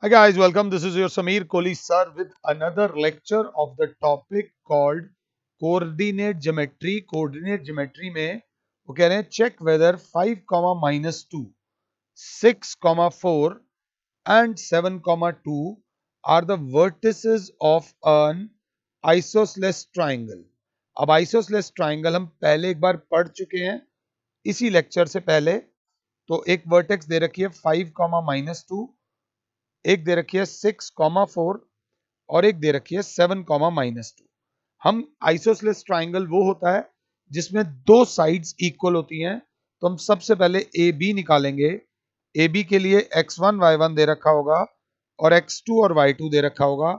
Hi guys, welcome. This is your Sameer Kohli sir with another lecture of the topic called coordinate geometry. Coordinate geometry में वो कह रहे हैं check whether 5, minus 2, 6, 4 and 7, 2 are the vertices of an isosceles triangle. अब isosceles triangle हम पहले एक बार पढ़ चुके हैं इसी लेक्चर से पहले। तो एक वर्टेक्स दे रखी है 5, -2, एक दे रखी है 6, 4 और एक दे रखी है 7, -2। हम आइसोसेलेस ट्राइंगल वो होता है जिसमें दो साइड्स इक्वल होती हैं। तो हम सबसे पहले ए बी निकालेंगे। ए बी के लिए x1 y1 दे रखा होगा और x2 और y2 दे रखा होगा।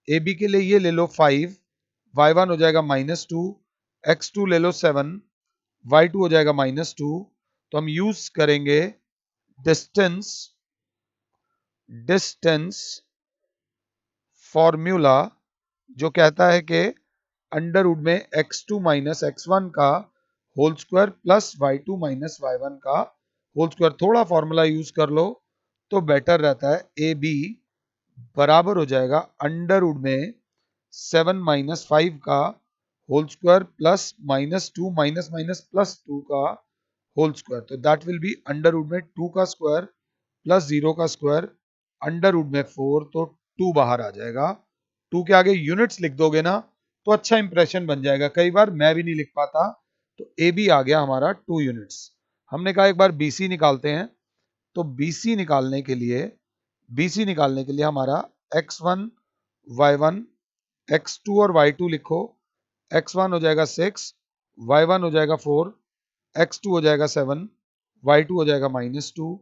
ए बी के लिए ये ले लो 5, y1 हो जाएगा -2, x2 ले लो 7, y2 हो जाएगा -2। तो हम यूज करेंगे डिस्टेंस डिस्टेंस फॉर्मूला जो कहता है कि अंडर रूट में x2 माइनस x1 का whole square plus y2 minus y1 का होल स्क्वायर। थोड़ा फॉर्मूला यूज कर लो तो बेटर रहता है। ए बी बराबर हो जाएगा अंडर रूट में 7 माइनस 5 का whole square plus -2 minus minus plus 2 का होल स्क्वायर। तो that will be under root में 2 का स्क्वायर प्लस 0 का स्क्वायर अंडर रूट में 4। तो 2 बाहर आ जाएगा। 2 के आगे यूनिट्स लिख दोगे ना तो अच्छा इंप्रेशन बन जाएगा। कई बार मैं भी नहीं लिख पाता। तो ए बी आ गया हमारा 2 यूनिट्स। हमने कहा एक बार बी सी निकालते हैं। तो बी सी निकालने के लिए हमारा x1 y1 x2 और y2 लिखो। x1 हो जाएगा 6, y1 हो जाएगा 4, x2 हो जाएगा 7, y2 हो जाएगा -2।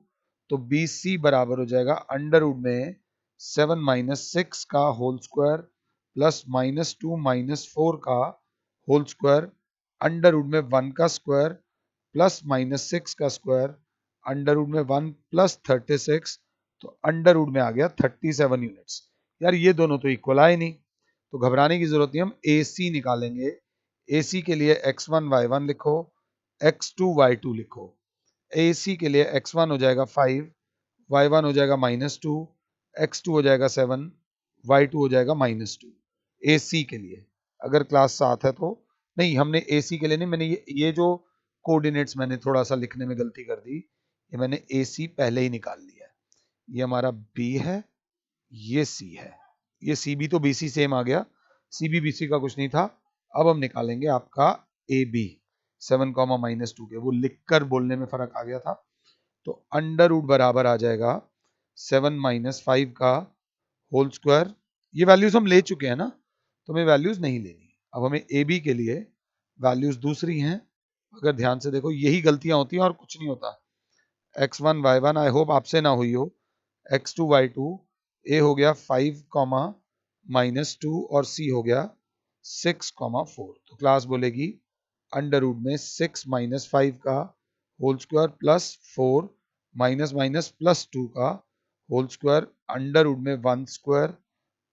तो बी सी बराबर हो जाएगा अंडर रूट में 7 माइनस 6 का होल स्क्वायर प्लस -2 माइनस 4 का होल स्क्वायर अंडर रूट में 1 का स्क्वायर प्लस -6 का स्क्वायर अंडर रूट में 1 प्लस 36। तो अंडर रूट में आ गया 37 यूनिट्स। यार ये दोनों तो इक्वल आए नहीं, तो घबराने की जरूरत नहीं। हम ए सी निकालेंगे। ए सी के लिए x1 y1 लिखो, x2 y2 लिखो। ए सी के लिए x1 हो जाएगा 5, y1 हो जाएगा -2, x2 हो जाएगा 7, y2 हो जाएगा -2। ए सी के लिए अगर क्लास 7 है तो नहीं, हमने ए सी के लिए नहीं, मैंने ये जो कोऑर्डिनेट्स मैंने थोड़ा सा लिखने में गलती कर दी। ये मैंने ए सी पहले ही निकाल लिया है। ये हमारा बी है, ये सी है। ये सी बी तो बी सी सेम आ गया, सी बी बी सी का कुछ नहीं था। अब हम निकालेंगे आपका ए बी 7, -2 के। वो लिखकर बोलने में फर्क आ गया था। तो अंडर रूट बराबर आ जाएगा 7 माइनस 5 का होल स्क्वायर। ये वैल्यूज हम ले चुके हैं ना, तो हमें वैल्यूज नहीं लेनी। अब हमें ए बी के लिए वैल्यूज दूसरी हैं। अगर ध्यान से देखो यही गलतियां होती हैं और कुछ नहीं होता। x1 y1 आई होप आपसे ना हुई हो। x2 y2 ए हो गया 5, -2 और सी हो गया 6, 4। तो क्लास बोलेगी अंडर रूट में 6 माइनस 5 का whole square plus 4 minus minus plus 2 का होल स्क्वायर अंडर रूट में 1 square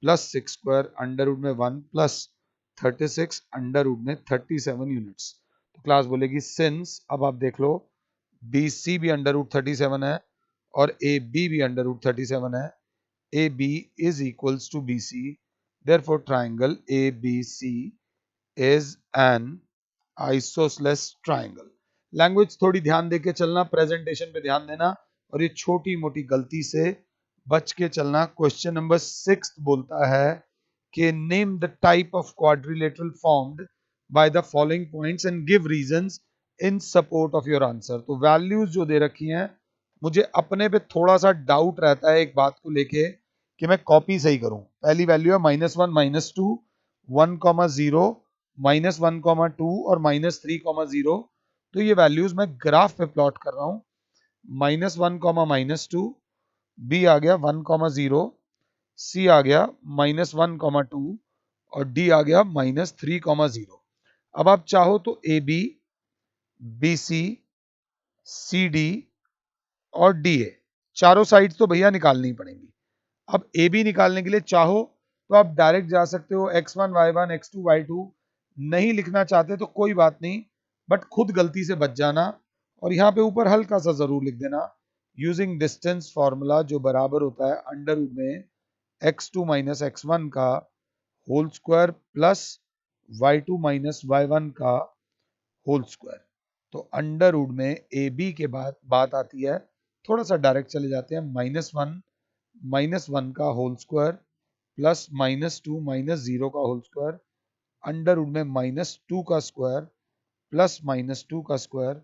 plus 6 square under root में 1 प्लस 36 अंडर रूट में 37 यूनिट्स। तो क्लास बोलेगी सिंस, अब आप देख लो, बी सी भी अंडर रूट 37 है और ए बी भी अंडर रूट 37 है। A B is equals to B C, therefore triangle A B C is an isosceles triangle. Language थोड़ी ध्यान देके चलना, प्रेजेंटेशन पे ध्यान देना और ये छोटी मोटी गलती से बच के चलना। क्वेश्चन नंबर 6 बोलता है कि name the type of quadrilateral formed by the following points and give reasons in support of your answer. तो वैल्यूज जो दे रखी हैं, मुझे अपने पे थोड़ा सा डाउट रहता है एक बात को लेके कि मैं कॉपी सही करूं। पहली वैल्यू है -1 -2 1, 0 -1, 2 और -3, 0। तो ये वैल्यूज मैं ग्राफ पे प्लॉट कर रहा हूं। -1, -2, बी आ गया 1, 0, सी आ गया -1, 2 और डी आ गया -3, 0। अब आप चाहो तो A B, B C, C D और डी ए चारों साइड्स तो भैया निकालनी ही पड़ेंगी। अब ए बी निकालने के लिए चाहो तो आप डायरेक्ट जा सकते हो x1 y1 x2 y2। नहीं लिखना चाहते तो कोई बात नहीं, बट खुद गलती से बच जाना और यहाँ पे ऊपर हल्का सा जरूर लिख देना यूजिंग डिस्टेंस फॉर्मूला जो बराबर होता है अंडर रूट में x2 माइनस x1 का whole square plus y2 minus y1 का होल स्क्वायर। तो अंडर रूट में ए बी के बाद बात आती है, थोड़ा सा डायरेक्ट चले जाते हैं, माइनस वन का होल स्क्वायर प्लस -2 -0 का होल स्क्वायर अंडर रूट में -2 का स्क्वायर प्लस -2 का स्क्वायर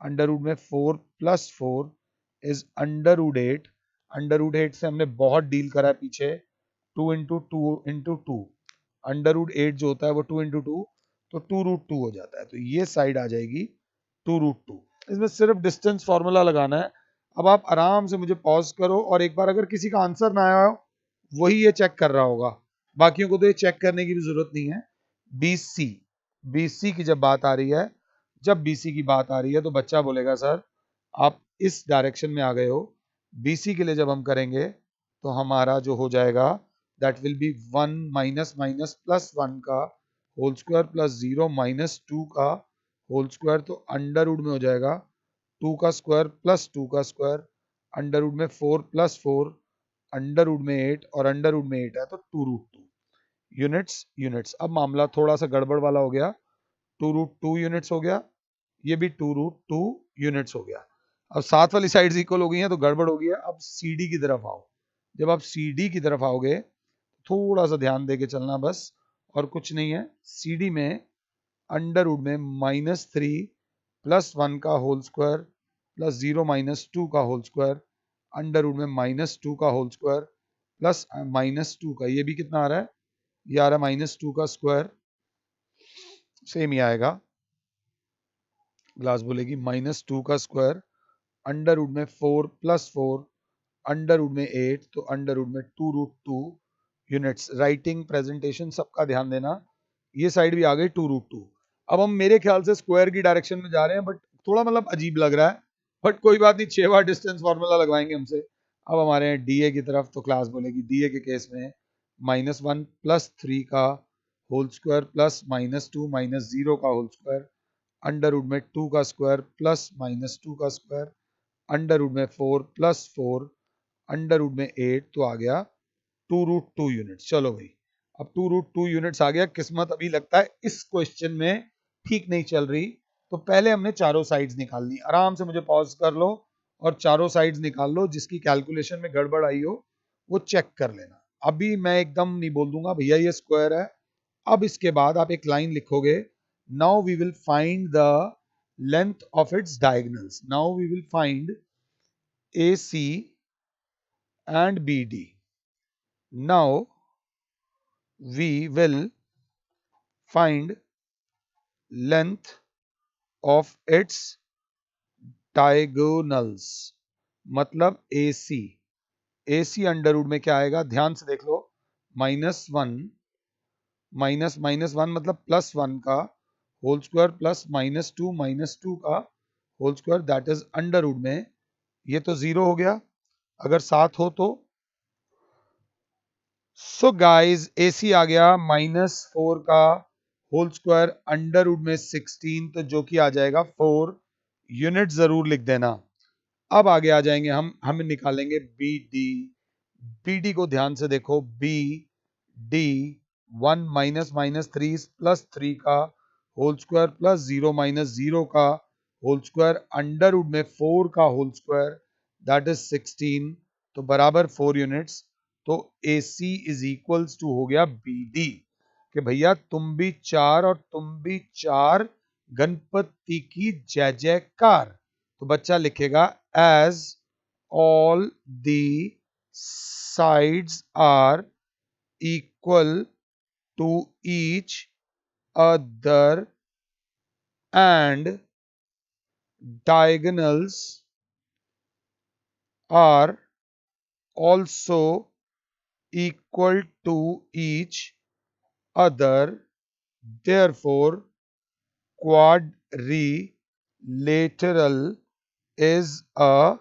अंडर रूट में 4 plus 4 is under root 8। Under root 8 से हमने बहुत डील करा है पीछे, 2 into two into two, under root 8 जो होता है वो 2 इंटू टू, तो 2 रूट 2 हो जाता है। तो ये साइड आ जाएगी 2 रूट 2। इसमें सिर्फ डिस्टेंस फॉर्मूला लगाना है। अब आप आराम से मुझे पॉज करो और एक बार अगर किसी का आंसर ना आया हो वही ये चेक कर रहा होगा, बाकियों को तो ये चेक करने की भी जरूरत नहीं है। BC, BC की जब बात आ रही है, जब BC की बात आ रही है तो बच्चा बोलेगा सर आप इस डायरेक्शन में आ गए हो। BC के लिए जब हम करेंगे तो हमारा जो हो जाएगा that will B 1 minus minus plus 1 का होल स्क्वायर प्लस 0 माइनस 2 का होल स्क्वायर। तो अंडर रूट में हो जाएगा 2 का स्क्वायर प्लस 2 का स्क्वायर अंडर रूट में 4 प्लस 4 अंडर रूट में 8 और अंडर रूट में 8 है तो 2 रूट 2 यूनिट्स यूनिट्स। अब मामला थोड़ा सा गड़बड़ वाला हो गया, 2 रूट 2 यूनिट्स हो गया, ये भी 2 रूट 2 यूनिट्स हो गया। अब साथ वाली साइड्स इक्वल हो गई हैं तो गड़बड़ हो गई है। अब CD की तरफ आओ, जब आप CD की तरफ आओगे थोड़ा सा ध्यान देके चलना बस, और कुछ नहीं है। CD में अंडर रूट में -3 प्लस 1 का होल स्क्वायर प्लस 0 -2 का होल स्क्वायर अंडर रूट में -2 का होल स्क्वायर प्लस -2 का, ये भी कितना आ रहा है, ये आ रहा है -2 का स्क्वायर, सेम ही आएगा। क्लास बोलेगी -2 का स्क्वायर अंडर रूट में 4 प्लस 4 अंडर रूट में 8 तो अंडर रूट में 2 रूट 2 यूनिट्स। राइटिंग प्रेजेंटेशन सबका ध्यान देना, ये साइड भी आ गई 2 रूट 2। अब हम मेरे ख्याल से स्क्वायर की डायरेक्शन में जा रहे हैं, बट थोड़ा मतलब अजीब लग रहा है, बट कोई बात नहीं, 6 बार डिस्टेंस फार्मूला लगवाएंगे हमसे। अब हमारे हैं DA की तरफ, तो क्लास बोलेगी DA के केस में -1 प्लस 3 का होल स्क्वायर प्लस -2 -0 का होल स्क्वायर अंडर रूट में 2 का स्क्वायर प्लस -2 का स्क्वायर अंडर रूट में 4 प्लस 4 अंडर रूट में 8 तो आ गया 2 रूट 2 यूनिट्स। चलो भाई, अब 2 रूट 2 यूनिट्स आ गया। किस्मत अभी लगता है इस क्वेश्चन में ठीक नहीं चल रही, तो पहले हमने चारों साइड्स निकालनी। आराम से मुझे पॉज कर लो और चारों साइड्स निकाल लो, जिसकी कैलकुलेशन में गड़बड़ आई हो वो चेक कर लेना। अभी मैं एकदम नहीं बोल दूंगा भैया ये स्क्वायर है। अब इसके बाद आप एक लाइन लिखोगे, now we will find the length of its diagonals. Now we will find AC and BD. Now we will find length of its diagonals, मतलब AC अंडर रूट में क्या आएगा, ध्यान से देख लो, -1 -1 मतलब +1 का होल स्क्वायर प्लस -2 का whole square that is under root में, ये तो 0 हो गया अगर 7 हो तो। सो गाइज AC आ गया -4 का होल स्क्वायर अंडर रूट में 16, तो जो कि आ जाएगा 4 यूनिट, जरूर लिख देना। अब आगे आ जाएंगे हम निकालेंगे BD को ध्यान से देखो, BD 1 -3 प्लस 3 का होल स्क्वायर प्लस 0 -0 का होल स्क्वायर अंडर रूट में 4 का होल स्क्वायर दैट इज 16, तो बराबर 4 यूनिट्स। तो AC इज इक्वल्स टू हो गया BD, कि भैया तुम भी 4 और तुम भी 4, गणपति की जय जयकार। तो बच्चा लिखेगा as all the sides are equal to each other and diagonals are also equal to each other, therefore quadrilateral is a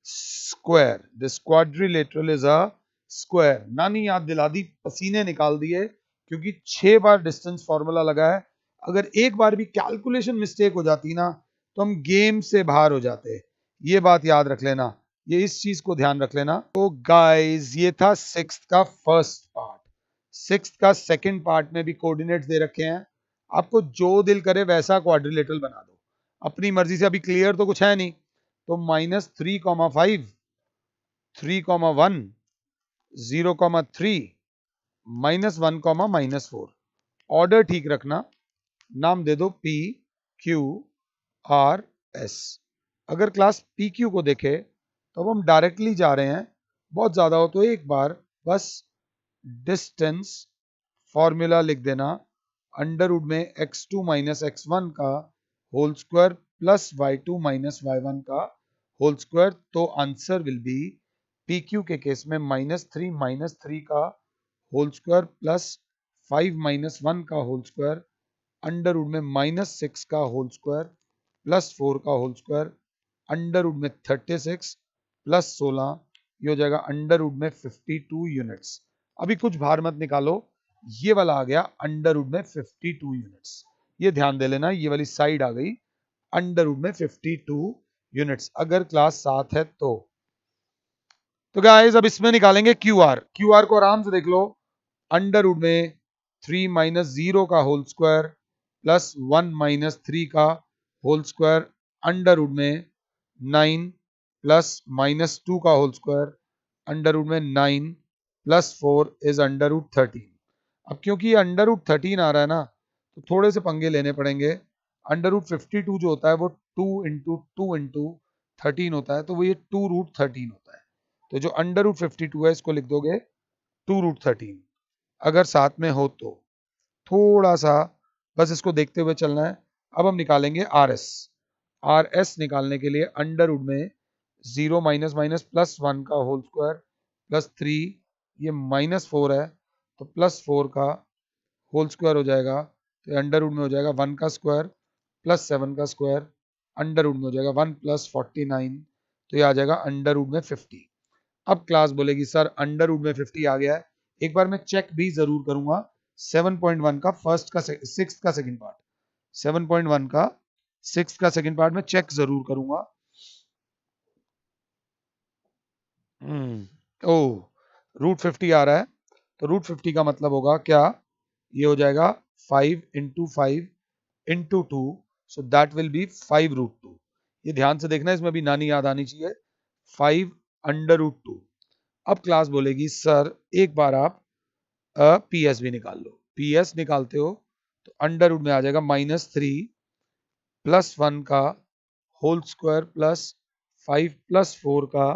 square. This quadrilateral is a square. नानी याद दिला दी, पसीने निकाल दिए, क्योंकि 6 बार डिस्टेंस फॉर्मूला लगा है। अगर एक बार भी कैलकुलेशन मिस्टेक हो जाती ना तो हम गेम से बाहर हो जाते। ये बात याद रख लेना, ये इस चीज को ध्यान रख लेना। तो गाइस ये था सिक्स्थ का फर्स्ट पार्ट। सिक्स्थ का सेकंड पार्ट में भी कोऑर्डिनेट्स दे रखे हैं, आपको जो दिल करे वैसा क्वाड्रिलेटरल बना दो अपनी मर्जी से। अभी क्लियर तो कुछ है नहीं, तो -3,5, 3,1, 0,3, -1, -4। ऑर्डर ठीक रखना, नाम दे दो P Q R S। अगर क्लास PQ को देखे तो अब हम डायरेक्टली जा रहे हैं, बहुत ज्यादा हो तो एक बार बस डिस्टेंस फॉर्मूला लिख देना, अंडर रूट में x2 माइनस x1 का whole square plus y2 minus y1 का होल स्क्वायर। तो आंसर विल बी PQ के केस में -3 का होल स्क्वायर प्लस 5 - 1 का होल स्क्वायर अंडर रूट में -6 का होल स्क्वायर प्लस 4 का होल स्क्वायर अंडर रूट में 36 प्लस 16, ये हो जाएगा अंडर रूट में 52 यूनिट्स। अभी कुछ भार मत निकालो, ये वाला आ गया अंडर रूट में 52 यूनिट्स। ये ध्यान दे लेना, ये वाली साइड आ गई अंडर रूट में 52 यूनिट्स अगर क्लास 7 है तो। गाइस अब इसमें निकालेंगे क्यूआर। क्यूआर को आराम से देख लो, अंडर रूट में 3 - 0 का होल स्क्वायर प्लस 1 - 3 का होल स्क्वायर अंडर रूट में 9 प्लस -2 का होल स्क्वायर अंडर रूट में 9 प्लस 4 इज अंडर रूट 13। अब क्योंकि ये अंडर रूट 13 आ रहा है ना, तो थोड़े से पंगे लेने पड़ेंगे। अंडर रूट 52 जो होता है वो 2 × 2 × 13 होता है, तो वो ये 2√13 होता है। तो जो अंडर रूट 52 है इसको लिख दोगे 2√13 अगर साथ में हो तो। थोड़ा सा बस इसको देखते हुए चलना है। अब हम निकालेंगे RS। RS निकालने के लिए अंडर रूट में 0 - प्लस 1 का होल स्क्वायर प्लस 3, ये -4 है तो प्लस 4 का होल स्क्वायर हो जाएगा, तो अंडर रूट में हो जाएगा 1 का स्क्वायर प्लस 7 का स्क्वायर अंडर रूट में हो जाएगा 1 + 49, तो ये आ जाएगा अंडर रूट में 50। अब क्लास बोलेगी सर अंडर रूट में 50 आ गया है, एक बार मैं चेक भी जरूर करूंगा 7.1 का फर्स्ट का सिक्स्थ का सेकंड पार्ट, 7.1 का सिक्स्थ का सेकंड पार्ट में चेक जरूर करूंगा। ओ √50 आ रहा है, तो √50 का मतलब होगा क्या, ये हो जाएगा 5 × 5 × 2, सो दैट विल बी 5√2। ये ध्यान से देखना, इसमें भी नानी याद आनी चाहिए, 5 अंडर रूट 2। अब क्लास बोलेगी सर एक बार आप PS भी निकाल लो। PS निकालते हो तो अंडर रूट में आ जाएगा -3 प्लस 1 का होल स्क्वायर प्लस 5 + 4 का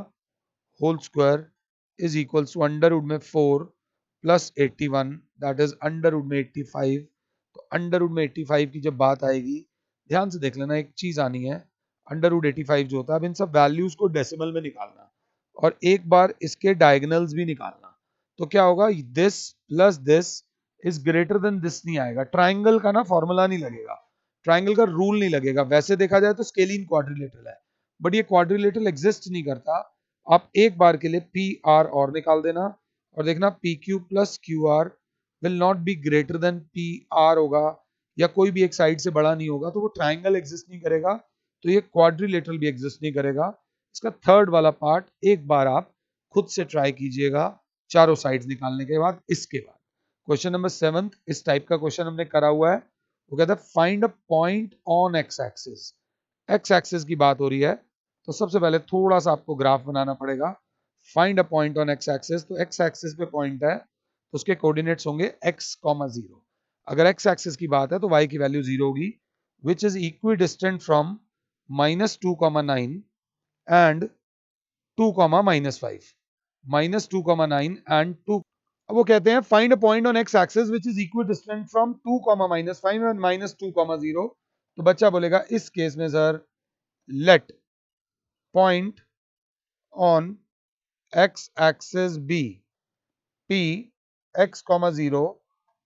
whole square is equals to under root में 4 plus 81 that is under root में 85। तो अंडर रूट में 85 की जब बात आएगी, ध्यान से देख लेना, एक चीज आनी है, अंडर रूट 85 जो होता है, अब इन सब वैल्यूज को डेसिमल में निकालना और एक बार इसके डायगोनल्स भी निकालना। तो क्या होगा, this plus this is greater than this नहीं आएगा। ट्राइंगल का ना फॉर्मूला नहीं लगेगा, ट्राइंगल का रूल नहीं लगेगा। वैसे देखा जाए तो स्केलिन क्वाड्रिलेटरल है, बट ये क्वाड्रिलेटरल एग्जिस्ट नहीं करता। आप एक बार के लिए पी आर और निकाल देना और देखना P Q plus Q R will not be greater than P R होगा, या कोई भी एक साइड से बड़ा नहीं होगा, तो वो ट्राइंगल एग्जिस्ट नहीं करेगा, तो ये क्वाड्रिलेटरल भी एग्जिस्ट नहीं करेगा। इसका थर्ड वाला पार्ट एक बार आप खुद से ट्राई कीजिएगा चारों साइड्स निकालने के बाद। इसके बाद क्वेश्चन नंबर 7 इस टाइप का क्वेश्चन हमने करा हुआ है, वो कहता है find a point on X axis. X axis की बात हो रही है, तो सबसे पहले थोड़ा सा आपको ग्राफ बनाना पड़ेगा। Find a point on X axis, तो एक्स एक्सिस पे पॉइंट है तो उसके कोऑर्डिनेट्स होंगे x, 0। अगर एक्स एक्सिस की बात है तो y की वैल्यू 0 होगी, which is equidistant from -2,9 and 2, -5, -2,9 and 2। अब वो कहते हैं find a point on X axis which is equidistant from 2, -5 and -2, 0। तो बच्चा बोलेगा इस केस में sir let point on X axis be P x, 0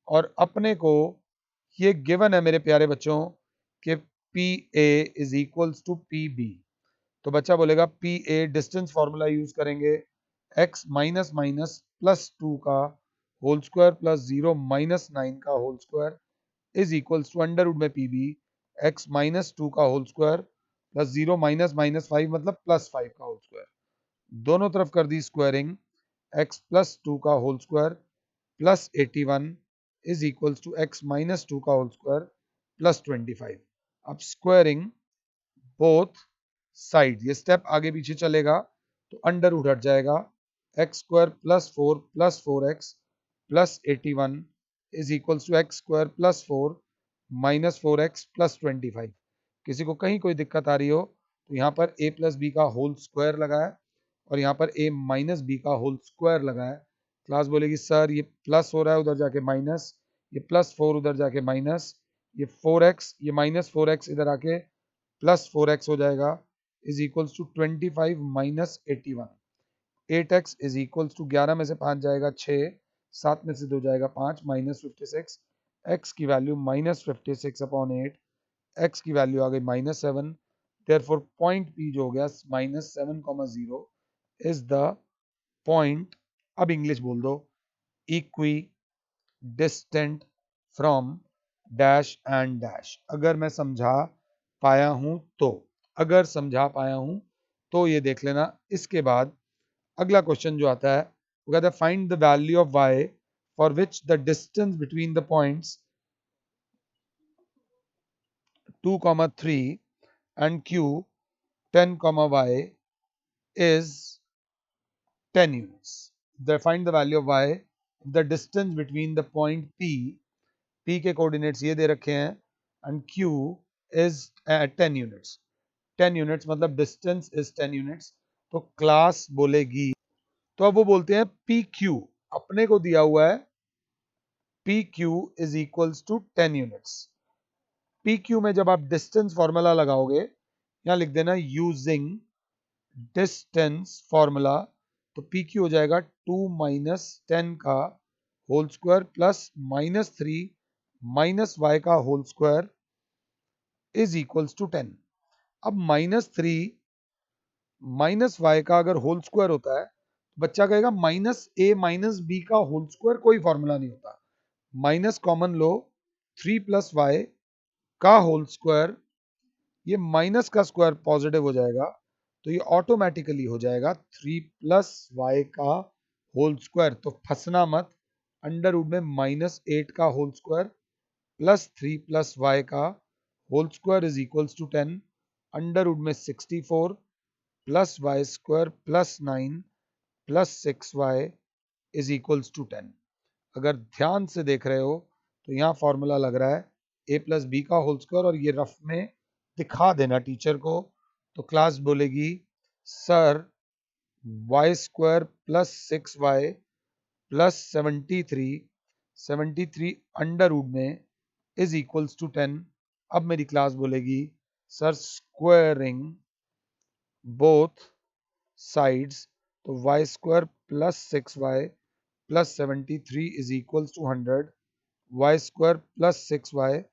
और अपने को ये गिवन है मेरे प्यारे बच्चों कि PA is equals to PB। तो बच्चा बोलेगा PA डिस्टेंस फॉर्मूला यूज करेंगे, x माइनस माइनस प्लस 2 का होल स्क्वायर प्लस 0 -9 का whole square is equals to under root में PB x -2 का होल स्क्वायर प्लस 0 -5 मतलब +5 का होल स्क्वायर। दोनों तरफ कर दी स्क्वायरिंग, x प्लस 2 का whole square plus 81 is equals to x minus 2 का होल स्क्वायर प्लस 25। अब स्क्वायरिंग बोथ साइड, ये स्टेप आगे पीछे चलेगा तो अंडर रूट हट जाएगा, X square plus 4x plus 81 is equals to X square plus 4 minus 4x plus 25। किसी को कहीं कोई दिक्कत आ रही हो तो यहाँ पर a प्लस बी का होल स्क्वायर लगाए और यहाँ पर a माइनस बी का होल स्क्वायर लगाए। क्लास बोलेगी सर ये प्लस हो रहा है, उधर जाके माइनस, ये प्लस 4 उधर जाके माइनस, ये 4x, ये माइनस 4x इधर आके प्लस 4x हो जाएगा is equals to 25 minus 81। 8x is equals to 11 में से 5 जाएगा 6, 7 में से 2 जाएगा 5 माइनस 56, x की वैल्यू माइनस 56 अपॉन 8, x की वैल्यू आ गई माइनस 7। देयरफॉर पॉइंट P जो हो गया माइनस 7,0 इज द पॉइंट, अब इंग्लिश बोल दो, equi distant from dash and dash. अगर मैं समझा पाया हूं तो, अगर समझा पाया हूं तो ये देख लेना। इसके बाद अगला क्वेश्चन जो आता है वो कहता है find the value of y for which the distance between the points 2, 3 and q 10, y is 10 units. Find the value of y, the distance between the point P के कोऑर्डिनेट्स ये दे रखे हैं and q is 10 units. 10 units मतलब distance is 10 units। तो class बोलेगी, तो अब वो बोलते हैं PQ, अपने को दिया हुआ है PQ is equals to 10 units। PQ में जब आप डिस्टेंस फॉर्मूला लगाओगे, यहां लिख देना यूजिंग डिस्टेंस फॉर्मूला, तो PQ हो जाएगा 2 माइनस 10 का whole square plus minus 3 minus y का whole square is equals to 10। अब माइनस 3 माइनस y का अगर होल स्क्वायर होता है तो बच्चा कहेगा माइनस a माइनस b का होल स्क्वायर कोई फॉर्मूला नहीं होता, माइनस कॉमन लो, 3 प्लस y का होल स्क्वायर, ये माइनस का स्क्वायर पॉजिटिव हो जाएगा तो ये ऑटोमेटिकली हो जाएगा 3 प्लस वाई का होल स्क्वायर। तो फंसना मत, अंडर रूट में माइनस 8 का whole square plus 3 plus y का whole square is equals to 10, under root में 64 plus Y square plus 9 plus 6y is equals to 10। अगर ध्यान से देख रहे हो तो यहाँ फॉर्मूला लग रहा है a प्लस बी का होल स्क्वायर, और ये रफ में दिखा देना टीचर को। तो क्लास बोलेगी sir Y square plus 6y plus 73 under root में इज इक्वल्स टू 10। अब मेरी क्लास बोलेगी सर स्क्वायरिंग बोथ साइड्स, तो Y square plus 6y plus 73 is equals to 100, y square plus 6y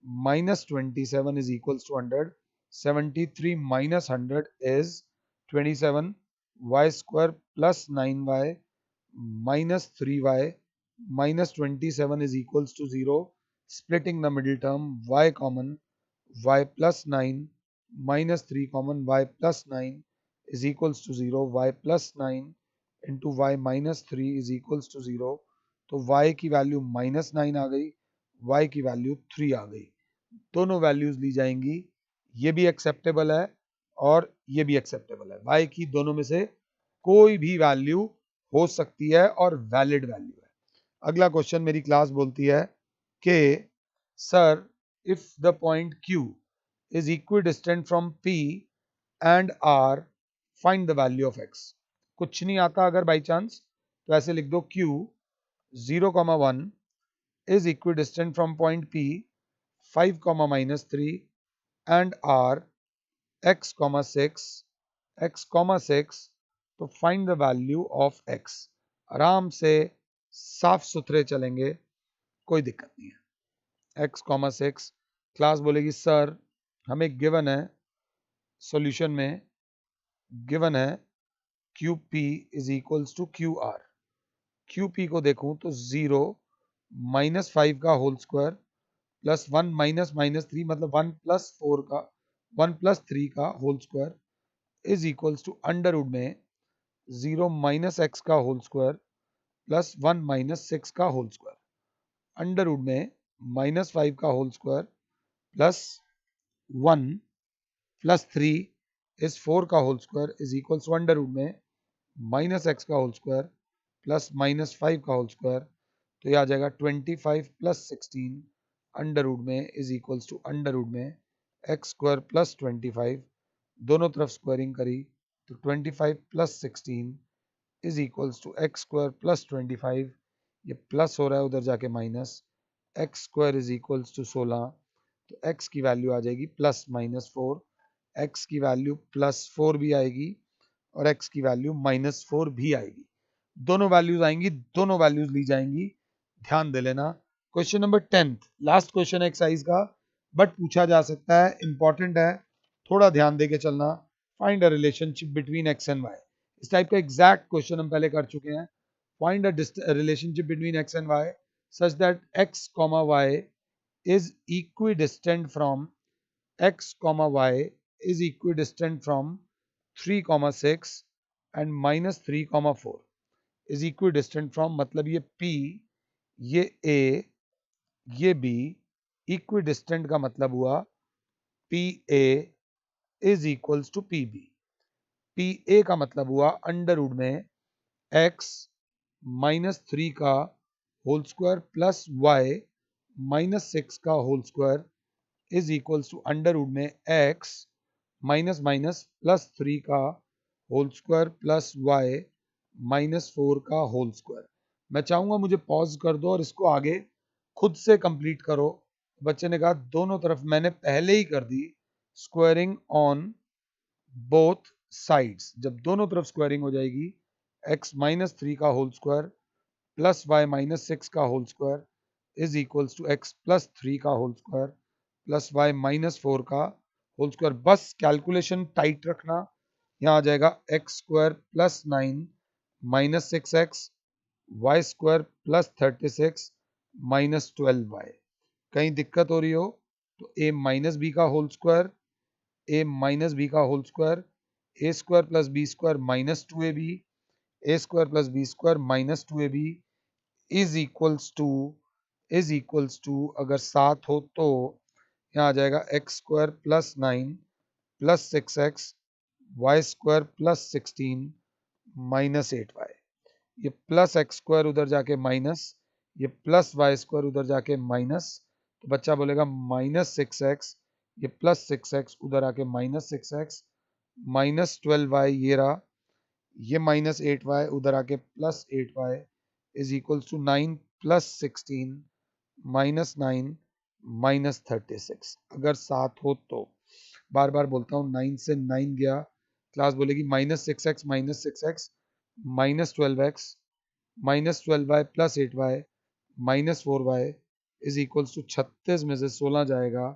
minus 27 is equals to 100, 73 minus 100 is 27, y square plus 9y minus 3y minus 27 is equals to 0, splitting the middle term, y common, y plus 9 minus 3 common, y plus 9 is equals to 0, y plus 9 into y minus 3 is equals to 0। तो y की value minus 9 आ गई, y की value 3 आ गई, दोनों values ली जाएंगी, ये भी acceptable है और ये भी एक्सेप्टेबल है, y की दोनों में से कोई भी वैल्यू हो सकती है और वैलिड वैल्यू है। अगला क्वेश्चन मेरी क्लास बोलती है कि sir if the point Q is equidistant from P and R find the value of x। कुछ नहीं आता अगर बाई चांस तो ऐसे लिख दो Q 0,1 is equidistant from point P 5, minus 3 and R x, 6 तो find the value of x। आराम से साफ सुथरे चलेंगे, कोई दिक्कत नहीं है। x, 6 क्लास बोलेगी सर हमें गिवन है, सॉल्यूशन में गिवन है QP is equals to QR। QP को देखूं तो 0 माइनस 5 का whole square plus 1 minus minus 3 मतलब 1 प्लस 4 का 1 प्लस 3 का whole square is equals to under root में 0 माइनस एक्स का होल स्क्वायर प्लस 1 माइनस 6 का होल स्क्वायर, अंडर रूट में माइनस 5 का होल स्क्वायर प्लस 1 प्लस 3 इस 4 का whole square is equals to under root में माइनस एक्स का whole square plus minus 5 का होल स्क्वायर, तो ये आ जाएगा 25 प्लस 16 अंडर रूट में is equals to under root में एक्स स्क्वायर प्लस 25, दोनों तरफ स्क्वायरिंग करी तो 25 plus 16 is equals to X square plus 25, ये प्लस हो रहा है उधर जाके minus, X square is equals to 16, तो x की वैल्यू आ जाएगी प्लस माइनस 4, x की वैल्यू प्लस 4 भी आएगी और x की वैल्यू माइनस 4 भी आएगी, दोनों वैल्यूज आएंगी, दोनों वैल्यूज ली जाएंगी, ध्यान दे लेना। Question number 10 last question exercise का, बट पूछा जा सकता है, इंपॉर्टेंट है, थोड़ा ध्यान दे के चलना। Find a relationship between X and Y, इस टाइप का एग्जैक्ट क्वेश्चन हम पहले कर चुके हैं। Find a relationship between X and Y such that X comma Y is equidistant from x comma y is equidistant from 3 comma 6 and minus 3 comma 4 is equidistant from, मतलब ये p, ये a, ये b, equidistant का मतलब हुआ pa is equals to pb, pa का मतलब हुआ अंडर रूट में x माइनस 3 का whole square plus y minus 6 का whole square is equals to under root में x माइनस माइनस प्लस 3 का whole square plus y minus 4 का whole square. मैं चाहूंगा मुझे पॉज कर दो और इसको आगे खुद से कंप्लीट करो। बच्चे ने कहा दोनों तरफ मैंने पहले ही कर दी स्क्वायरिंग ऑन बोथ साइड्स, जब दोनों तरफ स्क्वायरिंग हो जाएगी x माइनस 3 का whole square plus y minus 6 का whole square is equals to x plus 3 का whole square plus y minus 4 का होल स्क्वायर। बस कैलकुलेशन टाइट रखना, यहाँ आ जाएगा X square plus 9 minus 6x Y square plus 36 minus 12y। कहीं दिक्कत हो रही हो तो a माइनस बी का whole square, a minus B का whole square, A square plus B square minus 2ab, A square plus B square minus 2ab is equals to अगर 7 हो तो यहाँ आ जाएगा X square plus 9 plus 6x Y square plus 16 minus 8y, ये plus x square उधर जाके minus, ये प्लस वाई स्क्वायर उधर जाके माइनस, तो बच्चा बोलेगा माइनस 6x, ये प्लस 6x उधर आके माइनस 6x माइनस 12y, ये रहा, ये माइनस 8y उधर आके plus 8y is equals to 9 plus 16 minus 9 minus 36। अगर 7 हो तो बार बार बोलता हूँ 9 से 9 गया, क्लास बोलेगी minus 6x minus 6x minus 12x minus 12y plus 8y minus 4y is equals to 36 में से 16 जाएगा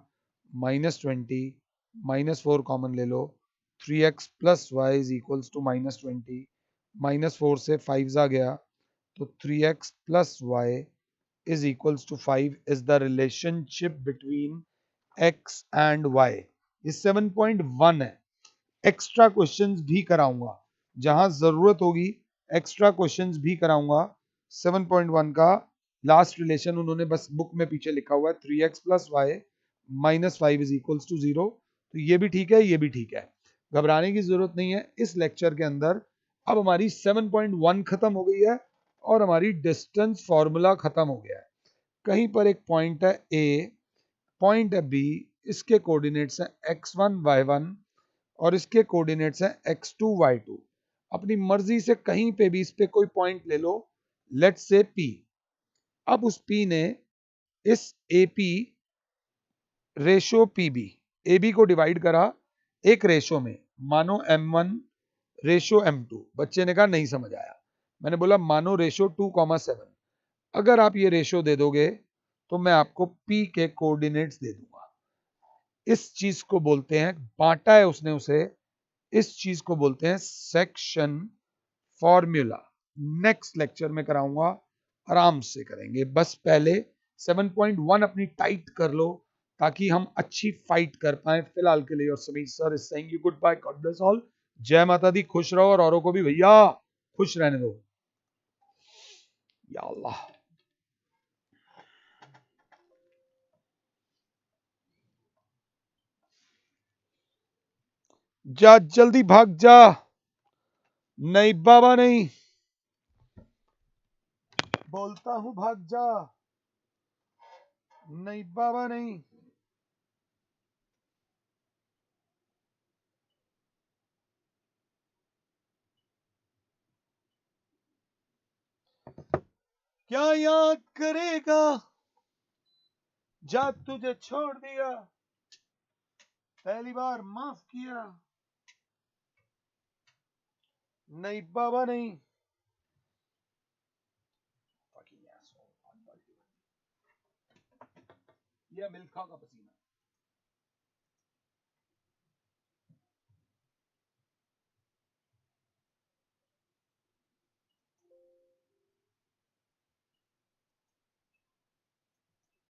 माइनस 20, माइनस 4 कॉमन ले लो, 3x plus Y is equals to minus 20, minus 4 से 5 आ गया तो 3x plus Y is equals to 5 is the relationship between x and y। ये 7.1 है। एक्स्ट्रा क्वेश्चंस भी कराऊंगा, जहां जरूरत होगी एक्स्ट्रा क्वेश्चंस भी कराऊंगा। 7.1 का लास्ट रिलेशन उन्होंने बस बुक में पीछे लिखा हुआ है 3x plus Y minus 5 is equals to 0, तो ये भी ठीक है, ये भी ठीक है, घबराने की जरूरत नहीं है। इस लेक्चर के अंदर अब हमारी 7.1 खत्म हो गई है और हमारी डिस्टेंस फॉर्मूला खत्म हो गया है। कहीं पर एक पॉइंट है A, पॉइंट है B, इसके कोऑर्डिनेट्स हैं x1 y1 और इसके कोऑर्डिनेट्स हैं x2 y2। अपनी मर्जी से कहीं पे भी इस पे कोई पॉइंट ले लो, लेट्स से P। अब उस P ने इस AP रेशो PB, AB को डिवाइड करा एक रेशो में, मानो M1 रेशो M2। बच्चे ने कहा नहीं समझ आया, मैंने बोला मानो रेशो 2,7। अगर आप ये रेशो दे दोगे तो मैं आपको P के कोऑर्डिनेट्स दे दूंगा। इस चीज को बोलते हैं, बांटा है उसने उसे, इस चीज को बोलते हैं सेक्शन फॉर्मूला। नेक्स्ट लेक्चर में कराऊंगा, आराम से करेंगे। बस पहले 7.1 अपनी टाइट कर लो ताकि हम अच्छी फाइट कर पाए। फिलहाल के लिए और Sameer sir is saying you goodbye, God bless all, जय माता दी, खुश रहो और औरों को भी भैया खुश रहने दो या अल्लाह। जा जल्दी भाग जा। नहीं बाबा नहीं, बोलता हूं भाग जा। नहीं बाबा नहीं। क्या याद करेगा, जा तुझे छोड़ दिया, पहली बार माफ किया। नहीं बाबा नहीं। यह मिल्खा का पसीना।